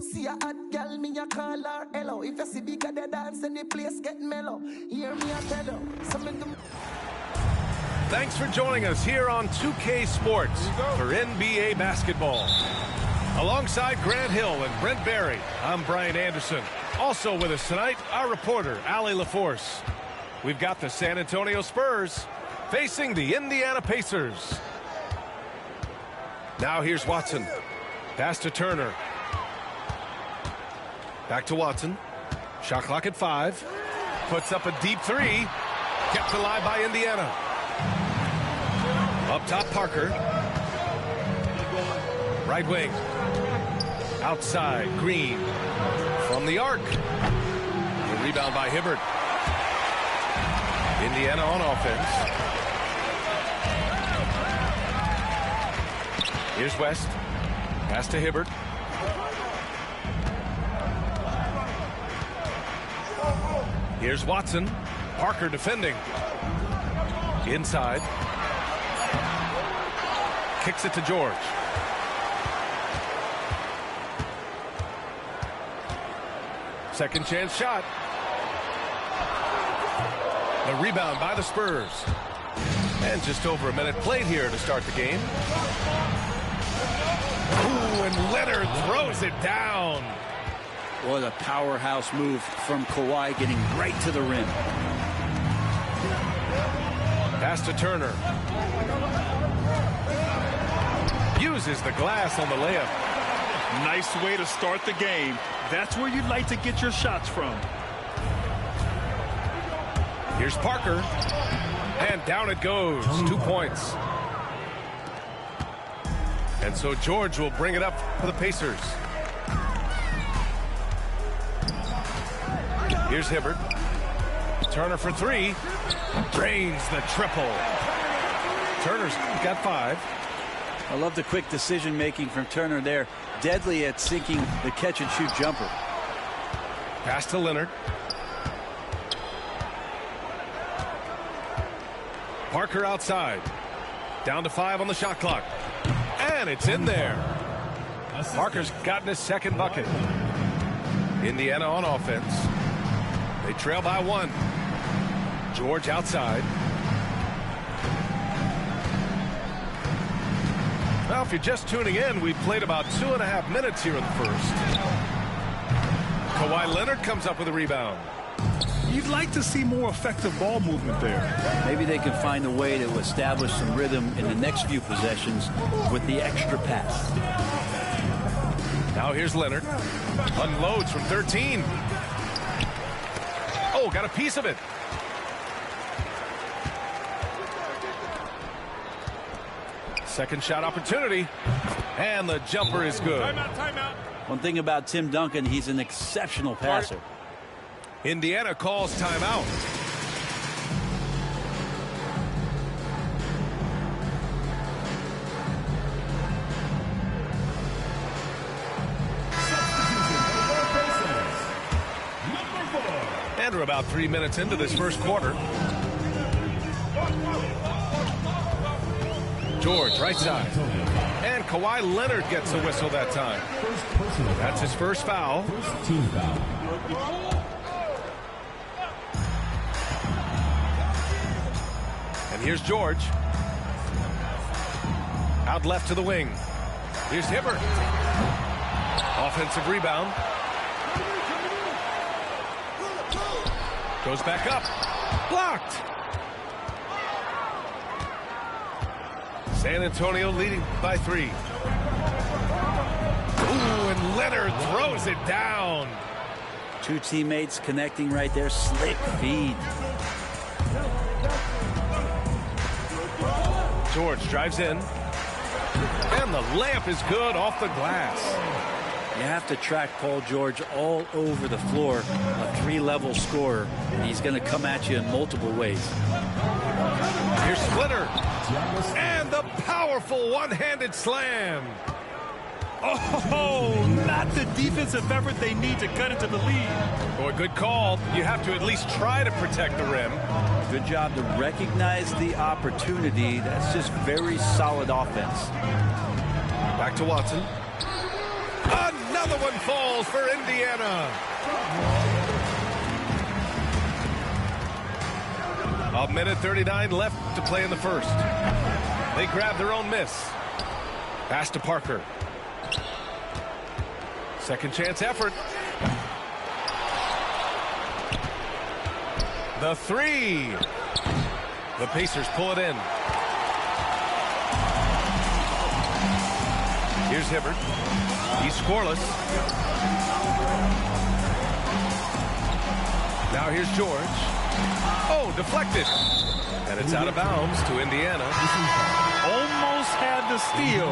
See a hot girl, me a call her hello. If you see bigger the dance and the place get mellow, hear me a tell you. Thanks for joining us here on 2K Sports for NBA basketball. Alongside Grant Hill and Brent Barry, I'm Brian Anderson. Also with us tonight, our reporter, Allie LaForce. We've got the San Antonio Spurs facing the Indiana Pacers. Now here's Watson. Pass to Turner. Back to Watson. Shot clock at 5. Puts up a deep three. Kept alive by Indiana. Up top, Parker. Right wing. Outside, Green. From the arc. The rebound by Hibbert. Indiana on offense. Here's West. Pass to Hibbert. Here's Watson. Parker defending. Inside. Kicks it to George. Second chance shot. The rebound by the Spurs. And just over a minute played here to start the game. Ooh, and Leonard throws it down. What a powerhouse move from Kawhi, getting right to the rim. Pass to Turner. Uses the glass on the layup. Nice way to start the game. That's where you'd like to get your shots from. Here's Parker. And down it goes. 2 points. And so George will bring it up for the Pacers. Here's Hibbert. Turner for 3. Drains the triple. Turner's got 5. I love the quick decision-making from Turner there. Deadly at sinking the catch-and-shoot jumper. Pass to Leonard. Parker outside. Down to 5 on the shot clock. And it's in there. Parker's gotten his second bucket. Indiana on offense. They trail by 1. George outside. Now, if you're just tuning in, we've played about 2.5 minutes here in the first. Kawhi Leonard comes up with a rebound. You'd like to see more effective ball movement there. Maybe they can find a way to establish some rhythm in the next few possessions with the extra pass. Now here's Leonard. Unloads from 13. Oh, got a piece of it. Second shot opportunity. And the jumper is good. Timeout, timeout. One thing about Tim Duncan, he's an exceptional passer. Indiana calls timeout. And we're about 3 minutes into this first quarter. George, right side. And Kawhi Leonard gets a whistle that time. That's his first foul. Team foul. And here's George. Out left to the wing. Here's Hibbert. Offensive rebound. Goes back up. Blocked. San Antonio leading by 3. Ooh, and Leonard throws it down. 2 teammates connecting right there. Slick feed. George drives in. And the layup is good off the glass. You have to track Paul George all over the floor. A 3-level scorer. And he's going to come at you in multiple ways. Here's Splitter. And the powerful one-handed slam. Oh, not the defensive effort they need to cut into the lead. Boy, good call. You have to at least try to protect the rim. Good job to recognize the opportunity. That's just very solid offense. Back to Watson. Another one falls for Indiana. A minute 39 left to play in the first. They grab their own miss. Pass to Parker. Second chance effort. The three. The Pacers pull it in. Here's Hibbert. He's scoreless. Now here's George. Oh, deflected. And it's out of bounds to Indiana. Almost had the steal.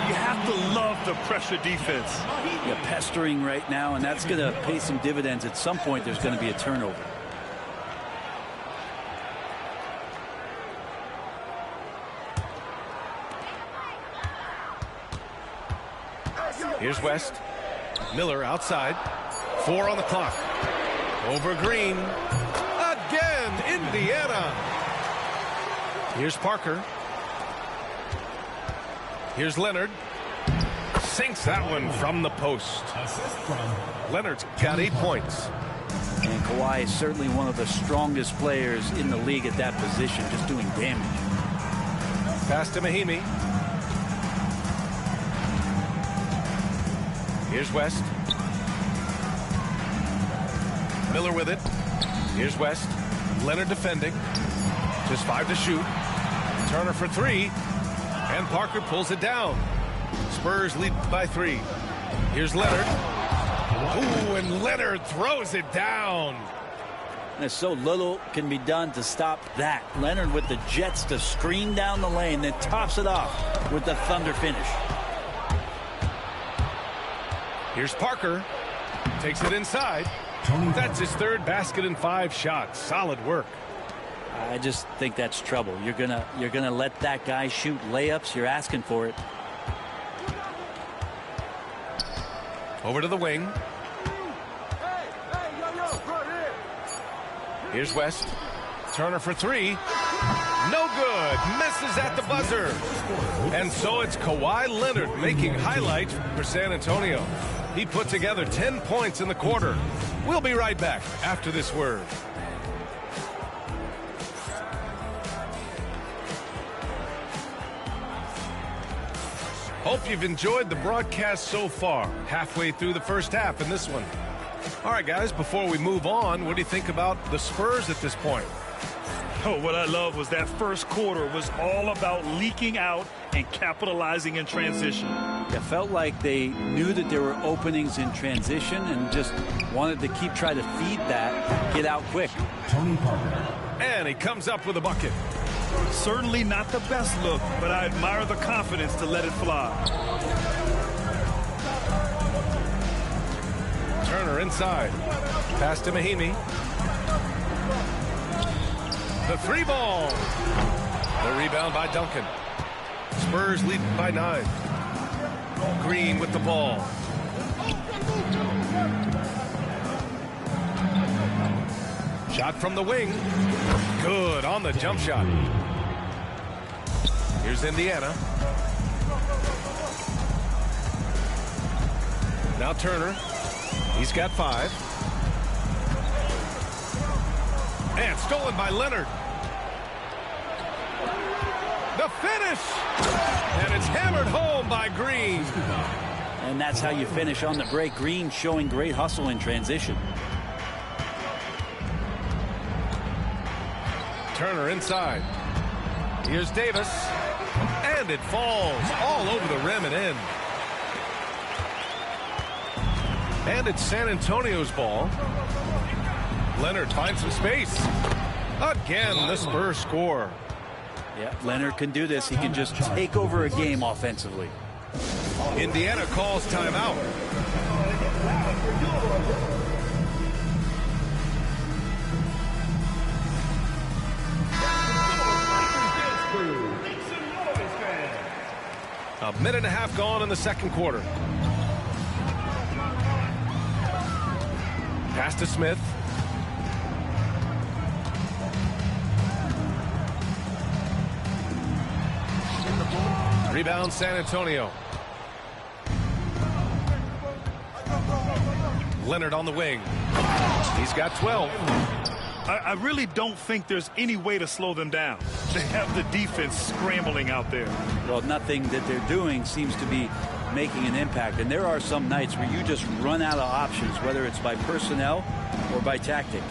You have to love the pressure defense. You're pestering right now, and that's going to pay some dividends. At some point, there's going to be a turnover. Here's West. Miller outside. 4 on the clock. Over Green. Again, Indiana. Here's Parker. Here's Leonard. Sinks that one from the post. Leonard's got 8 points. And Kawhi is certainly one of the strongest players in the league at that position, just doing damage. Pass to Mahimi. Here's West. Miller with it. Here's West. Leonard defending. Just 5 to shoot. Turner for 3. And Parker pulls it down. Spurs lead by 3. Here's Leonard. Ooh, and Leonard throws it down. There's so little can be done to stop that. Leonard with the jets to screen down the lane, then tops it off with the thunder finish. Here's Parker. Takes it inside. That's his 3rd basket in 5 shots. Solid work. I just think that's trouble. You're gonna let that guy shoot layups. You're asking for it. Over to the wing. Here's West. Turner for 3. No good. Misses at the buzzer. And so it's Kawhi Leonard making highlights for San Antonio. He put together 10 points in the quarter. We'll be right back after this word. Hope you've enjoyed the broadcast so far. Halfway through the first half in this one. All right, guys, before we move on, what do you think about the Spurs at this point? Oh, what I love was that first quarter was all about leaking out and capitalizing in transition. It felt like they knew that there were openings in transition and just wanted to keep trying to feed that, get out quick. Tony Parker. And he comes up with a bucket. Certainly not the best look, but I admire the confidence to let it fly. Turner inside. Pass to Mahimi. The 3 ball. The rebound by Duncan. Spurs lead by 9. Green with the ball. Shot from the wing. Good on the jump shot. Here's Indiana. Now Turner. He's got 5. And stolen by Leonard. The finish! And it's hammered home by Green. And that's how you finish on the break. Green showing great hustle in transition. Turner inside. Here's Davis. And it falls all over the rim and in. And it's San Antonio's ball. Leonard finds some space. Again, the Spurs score. Yeah, Leonard can do this. He can just take over a game offensively. Indiana calls timeout. A minute and a half gone in the second quarter. Pass to Smith. Rebound San Antonio. Leonard on the wing. He's got 12. I really don't think there's any way to slow them down. They have the defense scrambling out there. Well, nothing that they're doing seems to be making an impact. And there are some nights where you just run out of options, whether it's by personnel or by tactic.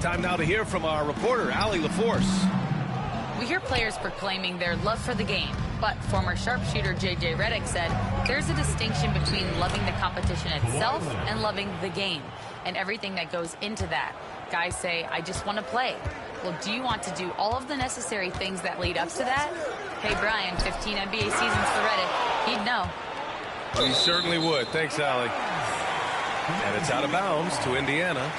Time now to hear from our reporter, Allie LaForce. We hear players proclaiming their love for the game, but former sharpshooter J.J. Redick said there's a distinction between loving the competition itself and loving the game and everything that goes into that. Guys say, I just want to play. Well, do you want to do all of the necessary things that lead up to that? Hey, Brian, 15 NBA seasons for Redick. He'd know. He certainly would. Thanks, Allie. And it's out of bounds to Indiana.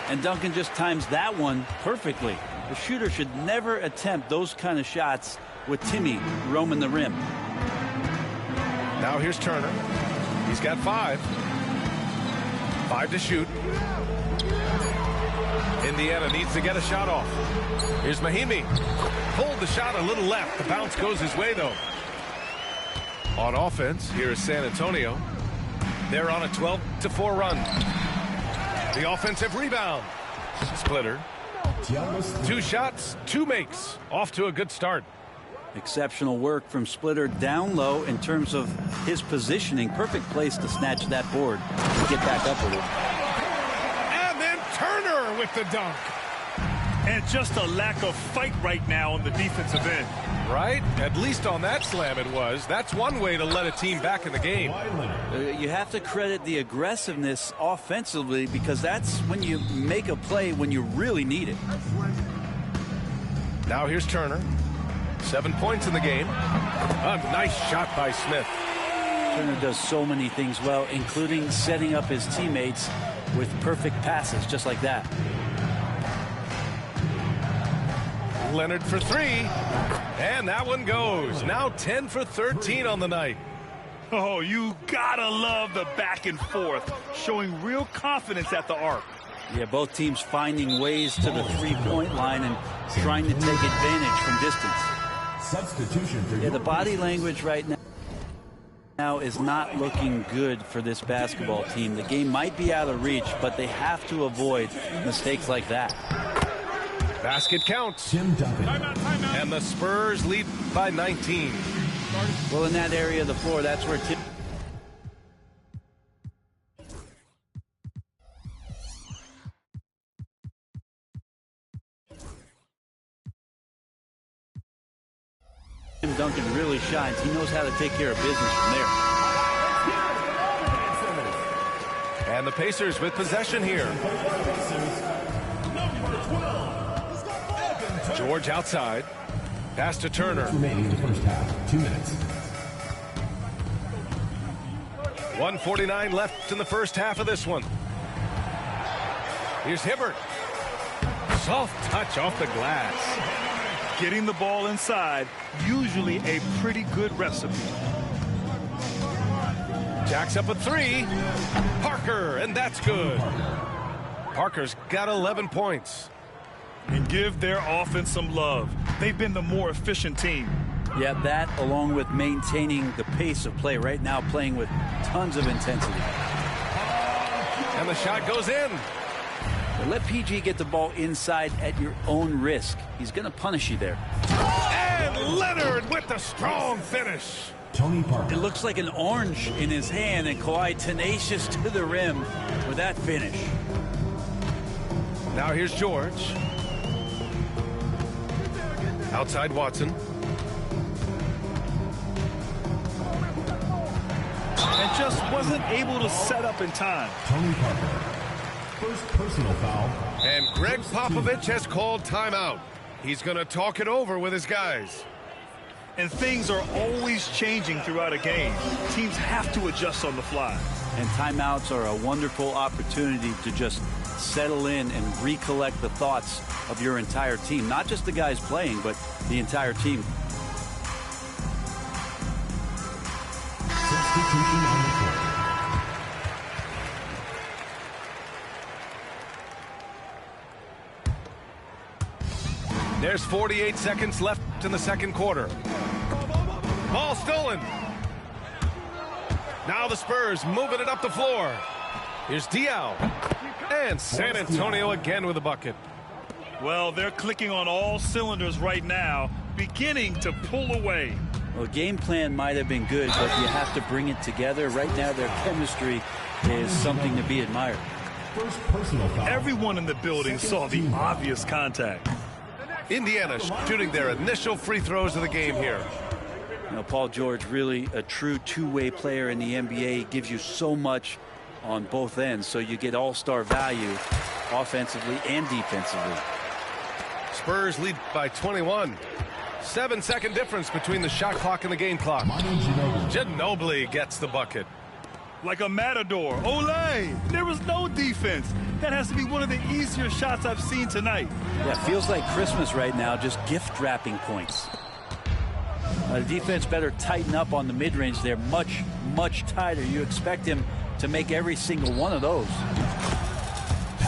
And Duncan just times that one perfectly. The shooter should never attempt those kind of shots with Timmy roaming the rim. Now here's Turner. He's got 5. 5 to shoot. Indiana needs to get a shot off. Here's Mahimi. Pulled the shot a little left. The bounce goes his way, though. On offense, here is San Antonio. They're on a 12-4 run. The offensive rebound. Splitter. 2 shots, 2 makes. Off to a good start. Exceptional work from Splitter down low in terms of his positioning. Perfect place to snatch that board and get back up with it. And then Turner with the dunk. And just a lack of fight right now on the defensive end. Right? At least on that slam it was. That's one way to let a team back in the game. You have to credit the aggressiveness offensively because that's when you make a play when you really need it. Now here's Turner. 7 points in the game. A nice shot by Smith. Turner does so many things well, including setting up his teammates with perfect passes just like that. Leonard for 3. And that one goes. Now 10 for 13 on the night. Oh, you gotta love the back and forth, showing real confidence at the arc. Yeah, both teams finding ways to the three-point line and trying to take advantage from distance. Substitution for the body language right now is not looking good for this basketball team. The game might be out of reach, but they have to avoid mistakes like that. Basket counts. Tim Duncan. And the Spurs lead by 19. Well, in that area of the floor, that's where Tim Duncan really shines. He knows how to take care of business from there. And the Pacers with possession here. George outside. Pass to Turner. Remaining in the first half. 2 minutes. 1:49 left in the first half of this one. Here's Hibbert. Soft touch off the glass. Getting the ball inside, usually a pretty good recipe. Jacks up a 3. Parker, and that's good. Parker's got 11 points. And give their offense some love. They've been the more efficient team. Yeah, that along with maintaining the pace of play right now, playing with tons of intensity. And the shot goes in. But let PG get the ball inside at your own risk. He's going to punish you there. And Leonard with the strong finish. Tony Parker. It looks like an orange in his hand, and Kawhi tenacious to the rim with that finish. Now here's George. Outside Watson. And just wasn't able to set up in time. Tony Parker. First personal foul. And Greg Popovich has called timeout. He's going to talk it over with his guys. And things are always changing throughout a game. Teams have to adjust on the fly. And timeouts are a wonderful opportunity to just settle in and recollect the thoughts of your entire team. Not just the guys playing, but the entire team. Substitution on the court. There's 48 seconds left in the second quarter. Ball stolen. Now the Spurs moving it up the floor. Here's Diaw. And San Antonio again with a bucket. Well, they're clicking on all cylinders right now, beginning to pull away. Well, game plan might have been good, but you have to bring it together. Right now, their chemistry is something to be admired. First personal foul. Everyone in the building saw the obvious contact. Indiana shooting their initial free throws of the game here. You know, Paul George, really a true two-way player in the NBA. He gives you so much on both ends, so you get all-star value offensively and defensively. Spurs lead by 21. 7-second difference between the shot clock and the game clock. Ginobili gets the bucket. Like a matador. Olay! There was no defense. That has to be one of the easier shots I've seen tonight. Yeah, feels like Christmas right now, just gift wrapping points. The defense better tighten up on the mid-range. They're much, much tighter. You expect him to make every single one of those.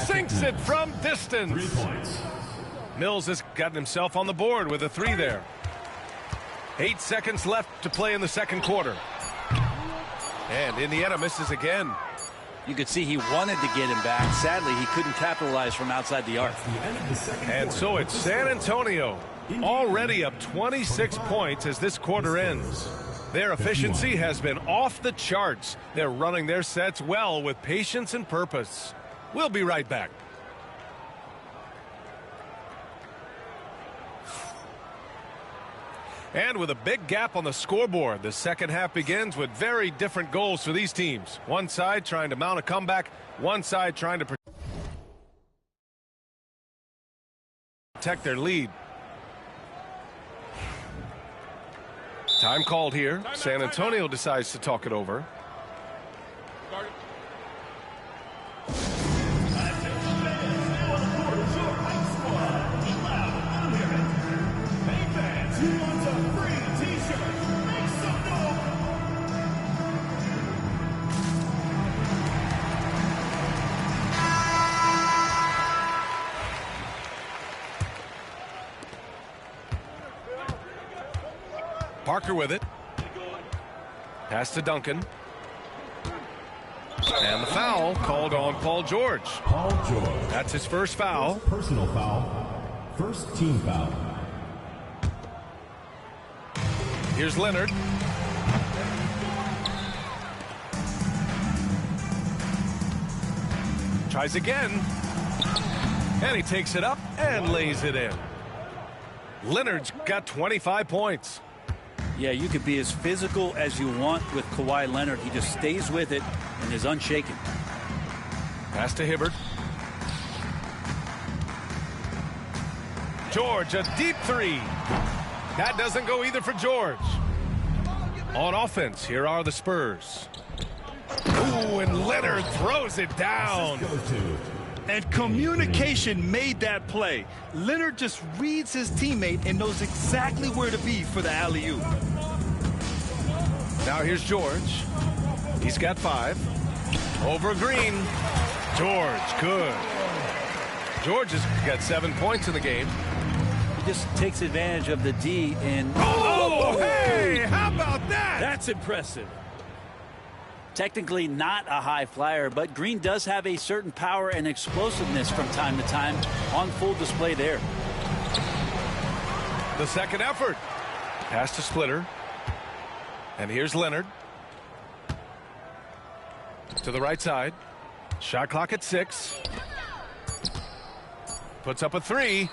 Sinks it from distance. 3 points. Mills has gotten himself on the board with a 3 there. 8 seconds left to play in the second quarter. And Indiana misses again. You could see he wanted to get him back. Sadly, he couldn't capitalize from outside the arc. And so it's San Antonio already up 26 points as this quarter ends. Their efficiency has been off the charts. They're running their sets well with patience and purpose. We'll be right back. And with a big gap on the scoreboard, the second half begins with very different goals for these teams. One side trying to mount a comeback, one side trying to protect their lead. Time called here. San Antonio decides to talk it over. Parker with it. Pass to Duncan. And the foul called on Paul George. Paul George. That's his first foul. First personal foul. First team foul. Here's Leonard. Tries again. And he takes it up and lays it in. Leonard's got 25 points. Yeah, you could be as physical as you want with Kawhi Leonard. He just stays with it and is unshaken. Pass to Hibbert. George, a deep 3. That doesn't go either for George. On offense, here are the Spurs. Ooh, and Leonard throws it down. And communication made that play. Leonard just reads his teammate and knows exactly where to be for the alley-oop. Now here's George. He's got 5. Over Green. George, good. George has got 7 points in the game. He just takes advantage of the D and... Oh, hey, how about that? That's impressive. Technically not a high flyer, but Green does have a certain power and explosiveness from time to time on full display there. The second effort. Pass to Splitter. And here's Leonard. To the right side. Shot clock at 6. Puts up a 3.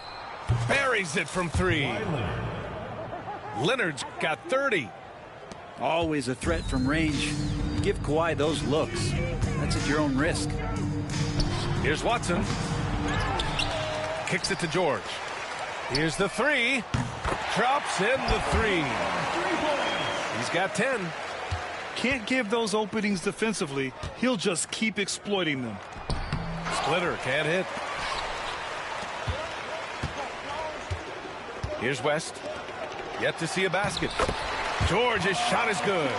Buries it from 3. Leonard's got 30. Always a threat from range. Give Kawhi those looks. That's at your own risk. Here's Watson. Kicks it to George. Here's the 3. Drops in the 3. He's got 10. Can't give those openings defensively. He'll just keep exploiting them. Splitter can't hit. Here's West. Yet to see a basket. George's shot is good.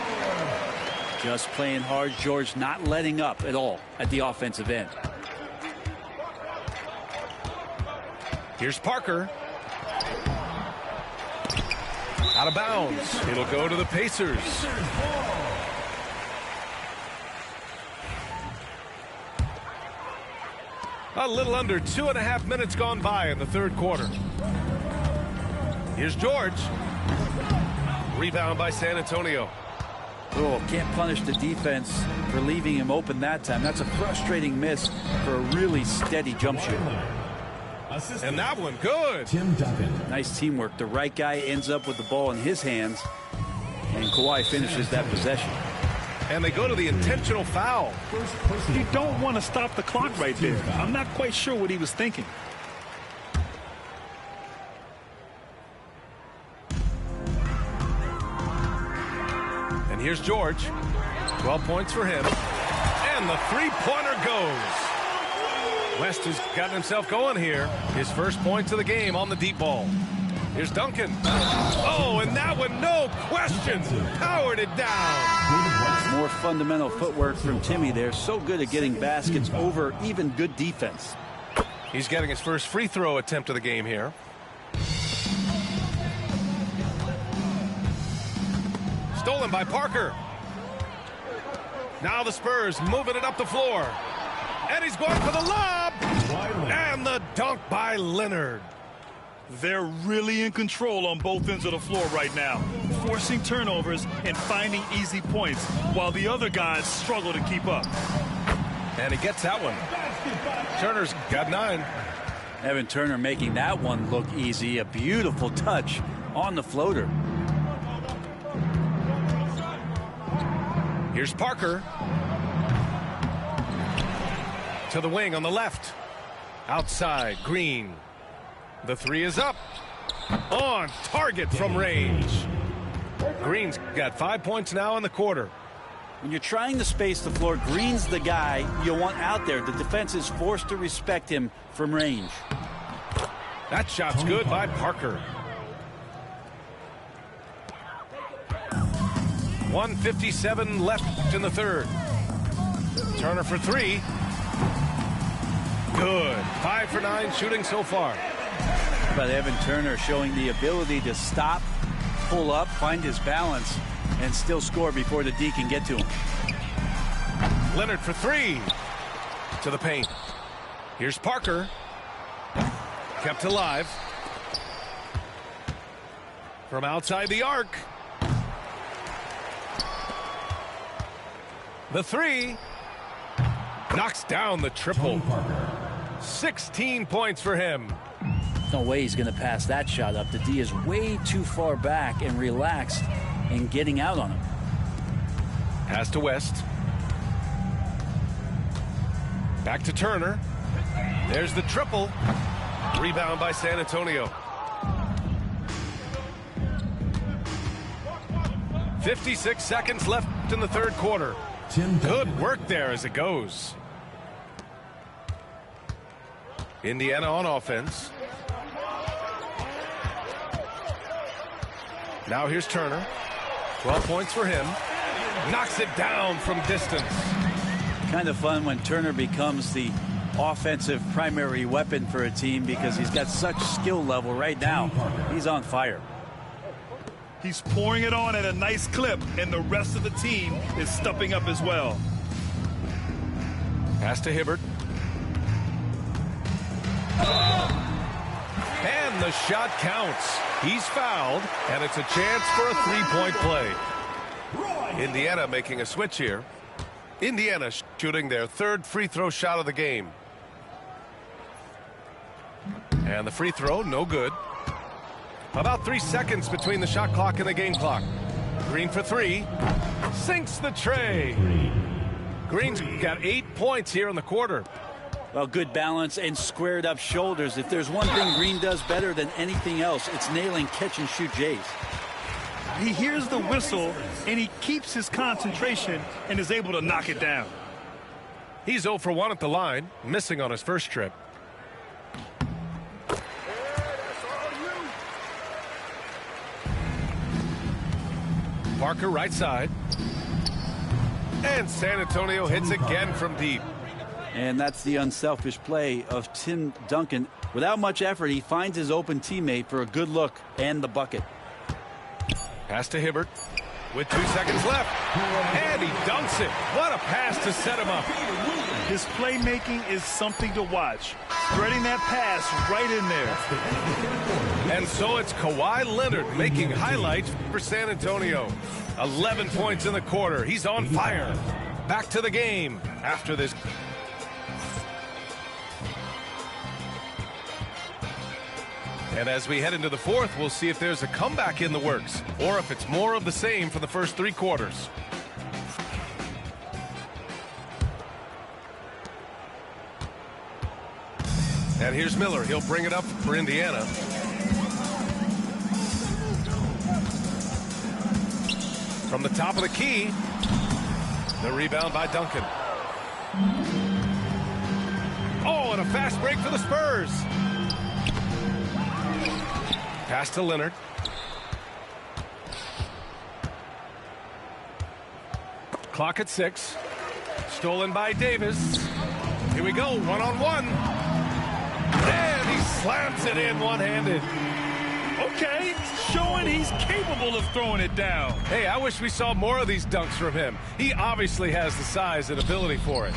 Just playing hard. George not letting up at all at the offensive end. Here's Parker. Out of bounds. It'll go to the Pacers. A little under 2.5 minutes gone by in the third quarter. Here's George. Rebound by San Antonio. Oh, can't punish the defense for leaving him open that time. That's a frustrating miss for a really steady jump shot. And that one good. Tim Duncan. Nice teamwork. The right guy ends up with the ball in his hands, and Kawhi finishes that possession. And they go to the intentional foul. You don't want to stop the clock right there. I'm not quite sure what he was thinking. And here's George. 12 points for him. And the three-pointer goes. West has gotten himself going here. His first points of the game on the deep ball. Here's Duncan. Oh, and that one, no question, powered it down. More fundamental footwork from Timmy there. So good at getting baskets over even good defense. He's getting his first free throw attempt of the game here. Stolen by Parker. Now the Spurs moving it up the floor. And he's going for the lob. And the dunk by Leonard. They're really in control on both ends of the floor right now, forcing turnovers and finding easy points while the other guys struggle to keep up. And he gets that one. Turner's got 9. Evan Turner making that one look easy. A beautiful touch on the floater. Here's Parker. To the wing on the left. Outside, Green. The three is up. On target from range. Green's got 5 points now in the quarter. When you're trying to space the floor, Green's the guy you want out there. The defense is forced to respect him from range. That shot's good by Parker. 1:57 left in the third. Turner for 3. Good. 5 for 9 shooting so far. But Evan Turner showing the ability to stop, pull up, find his balance, and still score before the D can get to him. Leonard for 3. To the paint. Here's Parker. Kept alive. From outside the arc. The 3. Knocks down the triple. 16 points for him. No way he's going to pass that shot up. The D is way too far back and relaxed in getting out on him. Pass to West. Back to Turner. There's the triple. Rebound by San Antonio. 56 seconds left in the third quarter. Good work there as it goes. Indiana on offense. Now here's Turner. 12 points for him. Knocks it down from distance. Kind of fun when Turner becomes the offensive primary weapon for a team because he's got such skill level right now. He's on fire. He's pouring it on at a nice clip, and the rest of the team is stepping up as well. Pass to Hibbert. And the shot counts. He's fouled, and it's a chance for a three-point play. Indiana making a switch here. Indiana shooting their third free throw shot of the game. And the free throw, no good. About 3 seconds between the shot clock and the game clock. Green for 3. Sinks the tray. Green's got 8 points here in the quarter. Well, good balance and squared up shoulders. If there's one thing Green does better than anything else, it's nailing catch and shoot Jays. He hears the whistle, and he keeps his concentration and is able to knock it down. He's 0 for 1 at the line, missing on his first trip. Parker right side. And San Antonio hits again from deep. And that's the unselfish play of Tim Duncan. Without much effort, he finds his open teammate for a good look and the bucket. Pass to Hibbert with 2 seconds left. And he dunks it. What a pass to set him up. His playmaking is something to watch. Threading that pass right in there. And so it's Kawhi Leonard making highlights for San Antonio. 11 points in the quarter. He's on fire. Back to the game after this. And as we head into the fourth, we'll see if there's a comeback in the works or if it's more of the same for the first 3 quarters. And here's Miller. He'll bring it up for Indiana. From the top of the key, the rebound by Duncan. Oh, and a fast break for the Spurs. Pass to Leonard. Clock at 6. Stolen by Davis. Here we go, one-on-one. And he slams it in one-handed. Okay, showing he's capable of throwing it down. Hey, I wish we saw more of these dunks from him. He obviously has the size and ability for it.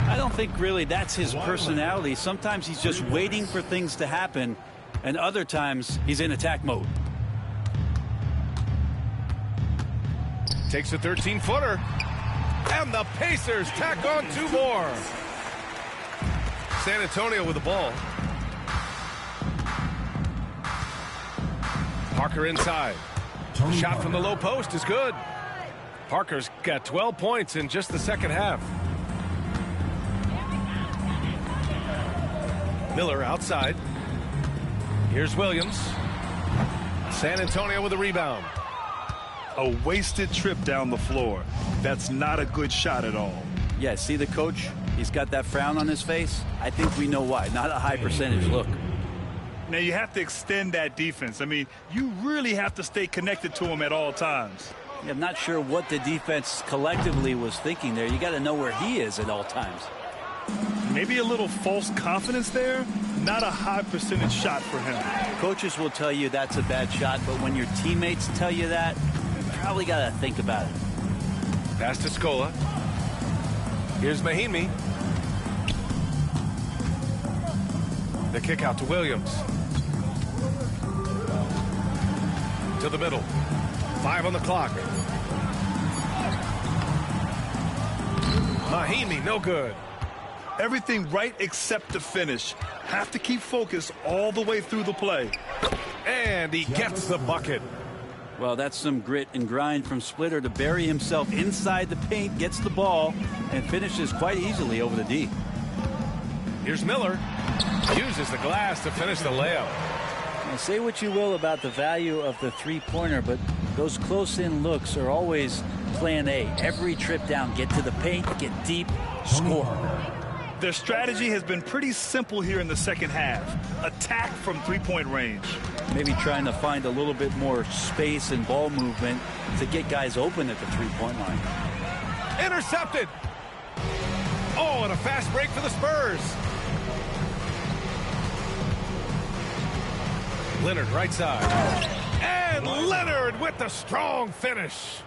I don't think really that's his personality. Sometimes he's just waiting for things to happen, and other times he's in attack mode. Takes a 13-footer. And the Pacers tack on 2 more. San Antonio with the ball. Parker inside. Shot from the low post is good. Parker's got 12 points in just the second half. Miller outside. Here's Williams. San Antonio with a rebound. A wasted trip down the floor. That's not a good shot at all. Yeah, see the coach? He's got that frown on his face. I think we know why. Not a high percentage look. Now you have to extend that defense. I mean, you really have to stay connected to him at all times. Yeah, I'm not sure what the defense collectively was thinking there. You got to know where he is at all times. Maybe a little false confidence there. Not a high percentage shot for him. Coaches will tell you that's a bad shot, but when your teammates tell you that, you probably got to think about it. Pass to Scola. Here's Mahimi. The kick out to Williams. To the middle. 5 on the clock. Mahimi, no good. Everything right except the finish. Have to keep focused all the way through the play. And he gets the bucket. Well, that's some grit and grind from Splitter to bury himself inside the paint, gets the ball, and finishes quite easily over the D. Here's Miller. Uses the glass to finish the layup. Now, say what you will about the value of the three-pointer, but those close-in looks are always plan A. Every trip down, get to the paint, get deep, score. Their strategy has been pretty simple here in the second half. Attack from three-point range. Maybe trying to find a little bit more space and ball movement to get guys open at the three-point line. Intercepted. Oh, and a fast break for the Spurs. Leonard right side. And Leonard with the strong finish.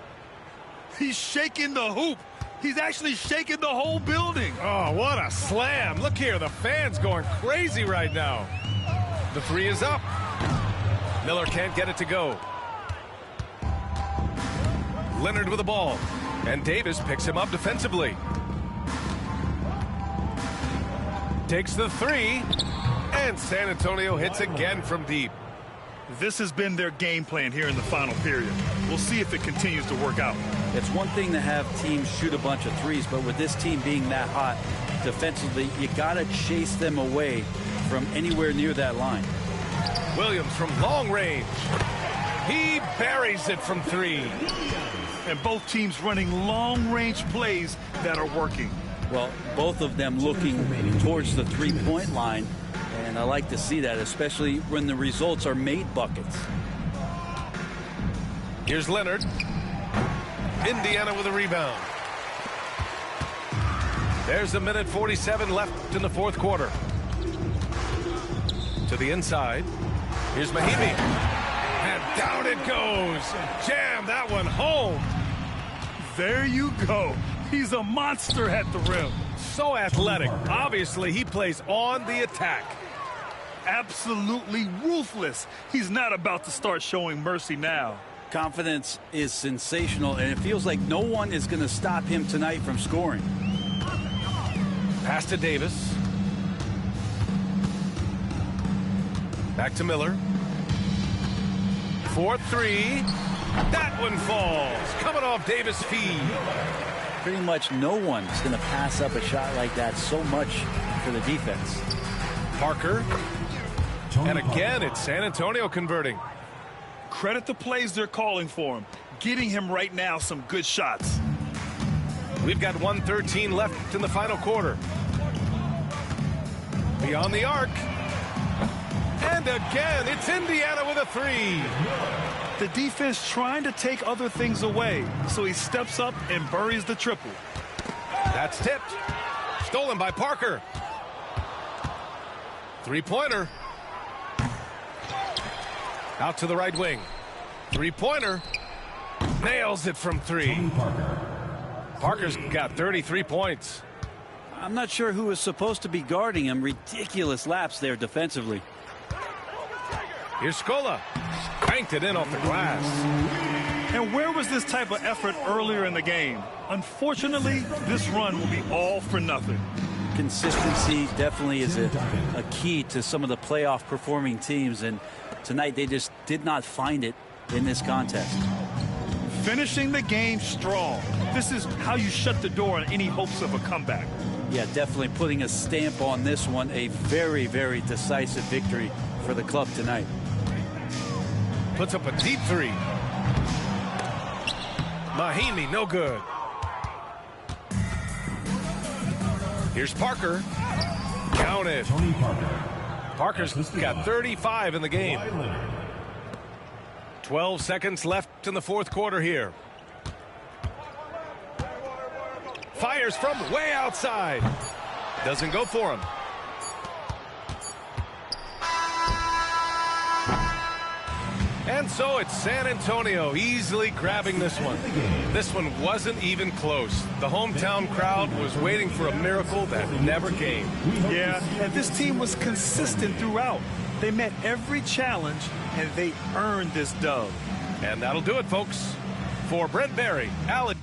He's shaking the hoop. He's actually shaking the whole building. Oh, what a slam. Look here, the fans going crazy right now. The three is up. Miller can't get it to go. Leonard with the ball. And Davis picks him up defensively. Takes the three. And San Antonio hits again from deep. This has been their game plan here in the final period. We'll see if it continues to work out. It's one thing to have teams shoot a bunch of threes, but with this team being that hot defensively, you got to chase them away from anywhere near that line. Williams from long range. He buries it from three. And both teams running long-range plays that are working. Well, both of them looking towards the three-point line, and I like to see that, especially when the results are made buckets. Here's Leonard. Indiana with a rebound. There's a minute 47 left in the fourth quarter. To the inside. Here's Mahimi. And down it goes. Jam that one home. There you go. He's a monster at the rim. So athletic. Obviously, he plays on the attack. Absolutely ruthless. He's not about to start showing mercy now. Confidence is sensational, and it feels like no one is going to stop him tonight from scoring. Pass to Davis. Back to Miller. 4-3. That one falls. Coming off Davis' feed. Pretty much no one is going to pass up a shot like that so much for the defense. Parker. And again, it's San Antonio converting. Credit the plays they're calling for him. Getting him right now some good shots. We've got 1:13 left in the final quarter. Beyond the arc. And again, it's Indiana with a three. The defense trying to take other things away, so he steps up and buries the triple. That's tipped. Stolen by Parker. Three-pointer. Out to the right wing. Three-pointer. Nails it from three. Parker's got 33 points. I'm not sure who was supposed to be guarding him. Ridiculous lapse there defensively. Here's Scola. Banked it in off the glass. And where was this type of effort earlier in the game? Unfortunately, this run will be all for nothing. Consistency definitely is a key to some of the playoff performing teams, and tonight they just did not find it in this contest. Finishing the game strong. This is how you shut the door on any hopes of a comeback. Yeah, definitely putting a stamp on this one. A very, very decisive victory for the club tonight. Puts up a deep three. Mahimi, no good. Here's Parker. Count it. Parker's got 35 in the game. 12 seconds left in the fourth quarter here. Fires from way outside. Doesn't go for him. And so it's San Antonio easily grabbing this one. This one wasn't even close. The hometown crowd was waiting for a miracle that never came. Yeah, and this team was consistent throughout. They met every challenge, and they earned this dub. And that'll do it, folks. For Brent Barry, Alex.